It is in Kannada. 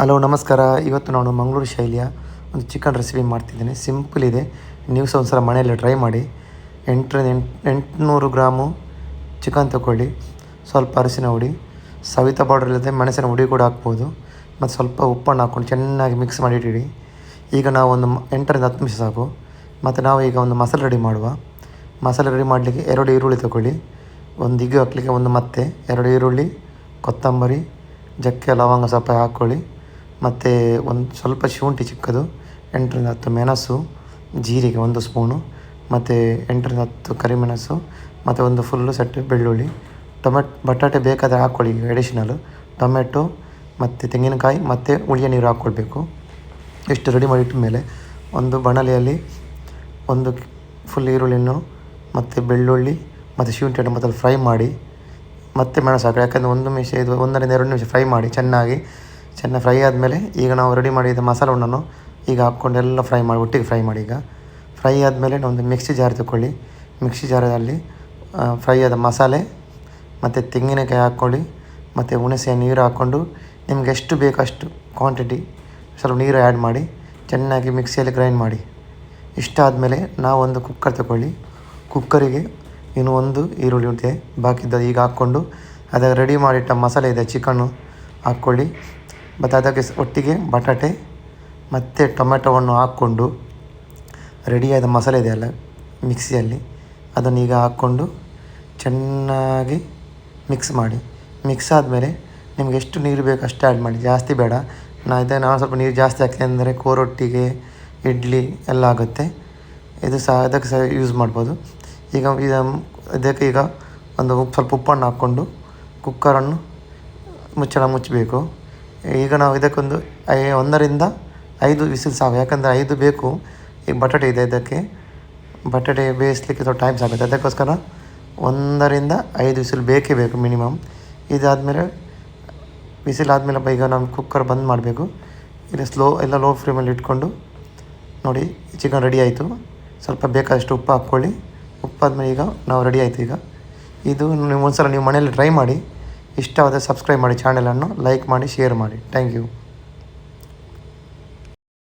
ಹಲೋ ನಮಸ್ಕಾರ. ಇವತ್ತು ನಾನು ಮಂಗಳೂರು ಶೈಲಿಯ ಒಂದು ಚಿಕನ್ ರೆಸಿಪಿ ಮಾಡ್ತಿದ್ದೀನಿ. ಸಿಂಪಲ್ ಇದೆ, ನೀವು ಸಹ ಒಂದು ಸಲ ಮನೆಯಲ್ಲೇ ಟ್ರೈ ಮಾಡಿ. 800 ಗ್ರಾಮು ಚಿಕನ್ ತಗೊಳ್ಳಿ. ಸ್ವಲ್ಪ ಅರಿಶಿನ ಹುಡಿ, ಸವಿತಾ ಪೌಡರ್ ಇಲ್ಲದೆ ಮೆಣಸಿನ ಹುಡಿ ಕೂಡ ಹಾಕ್ಬೋದು. ಮತ್ತು ಸ್ವಲ್ಪ ಉಪ್ಪನ್ನು ಹಾಕ್ಕೊಂಡು ಚೆನ್ನಾಗಿ ಮಿಕ್ಸ್ ಮಾಡಿ ಇಟ್ಟಿಡಿ. ಈಗ ನಾವು ಒಂದು 8ರಿಂದ 10 ನಿಮಿಷ ಸಾಕು. ಮತ್ತು ನಾವು ಈಗ ಒಂದು ಮಸಾಲೆ ರೆಡಿ ಮಾಡುವ. ಮಸಾಲೆ ರೆಡಿ ಮಾಡಲಿಕ್ಕೆ 2 ಈರುಳ್ಳಿ ತಗೊಳ್ಳಿ, ಒಂದು ಇಗು ಹಾಕಲಿಕ್ಕೆ ಒಂದು, ಮತ್ತೆ 2 ಈರುಳ್ಳಿ, ಕೊತ್ತಂಬರಿ, ಚಕ್ಕೆ ಲವಂಗ ಸ್ವಲ್ಪ ಹಾಕ್ಕೊಳ್ಳಿ. ಮತ್ತು ಒಂದು ಸ್ವಲ್ಪ ಶುಂಠಿ ಚಿಕ್ಕದು, 8ರಿಂದ 10 ಮೆಣಸು, ಜೀರಿಗೆ 1 ಸ್ಪೂನು, ಮತ್ತು 8ರಿಂದ 10 ಕರಿಮೆಣಸು, ಮತ್ತು ಒಂದು ಫುಲ್ಲು ಸೆಟ್ ಬೆಳ್ಳುಳ್ಳಿ. ಬಟಾಟೆ ಬೇಕಾದರೆ ಹಾಕ್ಕೊಳ್ಳಿ ಅಡಿಷನಲ್. ಟೊಮೆಟೊ ಮತ್ತು ತೆಂಗಿನಕಾಯಿ ಮತ್ತು ಹುಳಿಯ ನೀರು ಹಾಕ್ಕೊಳ್ಬೇಕು. ಇಷ್ಟು ರೆಡಿ ಮಾಡಿಟ್ಟ ಮೇಲೆ ಒಂದು ಬಾಣಲೆಯಲ್ಲಿ ಒಂದು ಫುಲ್ ಈರುಳ್ಳಿಯನ್ನು ಮತ್ತು ಬೆಳ್ಳುಳ್ಳಿ ಮತ್ತು ಶುಂಠಿಯನ್ನು ಮೊದಲು ಫ್ರೈ ಮಾಡಿ, ಮತ್ತೆ ಮೆಣಸು ಹಾಕಿ. ಯಾಕಂದರೆ 1 ನಿಮಿಷ, ಇದು 1ರಿಂದ 2 ನಿಮಿಷ ಫ್ರೈ ಮಾಡಿ. ಚೆನ್ನಾಗಿ ಫ್ರೈ ಆದಮೇಲೆ ಈಗ ನಾವು ರೆಡಿ ಮಾಡಿದ ಮಸಾಲವನ್ನು ಈಗ ಹಾಕ್ಕೊಂಡು ಎಲ್ಲ ಒಟ್ಟಿಗೆ ಫ್ರೈ ಮಾಡಿ. ಈಗ ಫ್ರೈ ಆದಮೇಲೆ ಒಂದು ಮಿಕ್ಸಿ ಜಾರ್ ತಗೊಳ್ಳಿ. ಮಿಕ್ಸಿ ಜಾರಲ್ಲಿ ಫ್ರೈ ಆದ ಮಸಾಲೆ ಮತ್ತು ತೆಂಗಿನಕಾಯಿ ಹಾಕ್ಕೊಳ್ಳಿ, ಮತ್ತು ಹುಣಸೆಯ ನೀರು ಹಾಕ್ಕೊಂಡು ನಿಮ್ಗೆ ಎಷ್ಟು ಬೇಕು ಅಷ್ಟು ಕ್ವಾಂಟಿಟಿ ಸ್ವಲ್ಪ ನೀರು ಆ್ಯಡ್ ಮಾಡಿ ಚೆನ್ನಾಗಿ ಮಿಕ್ಸಿಯಲ್ಲಿ ಗ್ರೈಂಡ್ ಮಾಡಿ. ಇಷ್ಟಾದಮೇಲೆ ನಾವೊಂದು ಕುಕ್ಕರ್ ತಗೊಳ್ಳಿ. ಕುಕ್ಕರಿಗೆ ಇನ್ನು ಒಂದು ಈರುಳ್ಳಿ ಇದೆ ಬಾಕಿದ್ದು ಈಗ ಹಾಕ್ಕೊಂಡು ಅದಕ್ಕೆ ರೆಡಿ ಮಾಡಿಟ್ಟ ಮಸಾಲೆ ಇದೆ ಚಿಕನ್ನು ಹಾಕ್ಕೊಳ್ಳಿ. ಮತ್ತು ಅದಕ್ಕೆ ಒಟ್ಟಿಗೆ ಬಟಾಟೆ ಮತ್ತು ಟೊಮೆಟೊವನ್ನು ಹಾಕ್ಕೊಂಡು ರೆಡಿಯಾದ ಮಸಾಲೆ ಇದೆಯಲ್ಲ ಮಿಕ್ಸಿಯಲ್ಲಿ, ಅದನ್ನು ಈಗ ಹಾಕ್ಕೊಂಡು ಚೆನ್ನಾಗಿ ಮಿಕ್ಸ್ ಮಾಡಿ. ಮಿಕ್ಸ್ ಆದಮೇಲೆ ನಿಮ್ಗೆ ಎಷ್ಟು ನೀರು ಬೇಕು ಅಷ್ಟು ಆ್ಯಡ್ ಮಾಡಿ, ಜಾಸ್ತಿ ಬೇಡ. ನಾನು ಸ್ವಲ್ಪ ನೀರು ಜಾಸ್ತಿ ಹಾಕ್ತೀನಿ ಅಂದರೆ ಕೋರೊಟ್ಟಿಗೆ, ಇಡ್ಲಿ ಎಲ್ಲ ಆಗುತ್ತೆ. ಅದಕ್ಕೆ ಸಹ ಯೂಸ್ ಮಾಡ್ಬೋದು. ಇದಕ್ಕೆ ಈಗ ಸ್ವಲ್ಪ ಉಪ್ಪನ್ನು ಹಾಕ್ಕೊಂಡು ಕುಕ್ಕರನ್ನು ಮುಚ್ಚಳ ಮುಚ್ಚಬೇಕು. ಈಗ ನಾವು ಇದಕ್ಕೊಂದು 1ರಿಂದ 5 ವಿಸಿಲ್ ಸಾಕು. ಯಾಕಂದರೆ 5 ಬೇಕು. ಈಗ ಬಟಾಟೆ ಇದೆ, ಇದಕ್ಕೆ ಬಟಾಟೆ ಬೇಯಿಸಲಿಕ್ಕೆ ಸ್ವಲ್ಪ ಟೈಮ್ ಸಾಗುತ್ತೆ. ಅದಕ್ಕೋಸ್ಕರ 1ರಿಂದ 5 ವಿಸಿಲ್ ಬೇಕೇ ಬೇಕು ಮಿನಿಮಮ್. ಇದಾದಮೇಲೆ ವಿಸಿಲ್ ಆದಮೇಲೆ ಈಗ ನಾವು ಕುಕ್ಕರ್ ಬಂದ್ ಮಾಡಬೇಕು. ಇಲ್ಲ ಲೋ ಫ್ಲೇಮಲ್ಲಿ ಇಟ್ಕೊಂಡು ನೋಡಿ, ಚಿಕನ್ ರೆಡಿ ಆಯಿತು. ಸ್ವಲ್ಪ ಬೇಕಾದಷ್ಟು ಉಪ್ಪು ಹಾಕ್ಕೊಳ್ಳಿ. ಉಪ್ಪಾದ್ಮೇಲೆ ಈಗ ನಾವು ರೆಡಿ ಆಯಿತು. ಈಗ ಇದು ನೀವು ಒಂದ್ಸಲ ನೀವು ಮನೆಯಲ್ಲಿ ಟ್ರೈ ಮಾಡಿ. ಇಷ್ಟವಾದರೆ ಸಬ್ಸ್ಕ್ರೈಬ್ ಮಾಡಿ, ಚಾನಲನ್ನು ಲೈಕ್ ಮಾಡಿ, ಶೇರ್ ಮಾಡಿ. Thank you.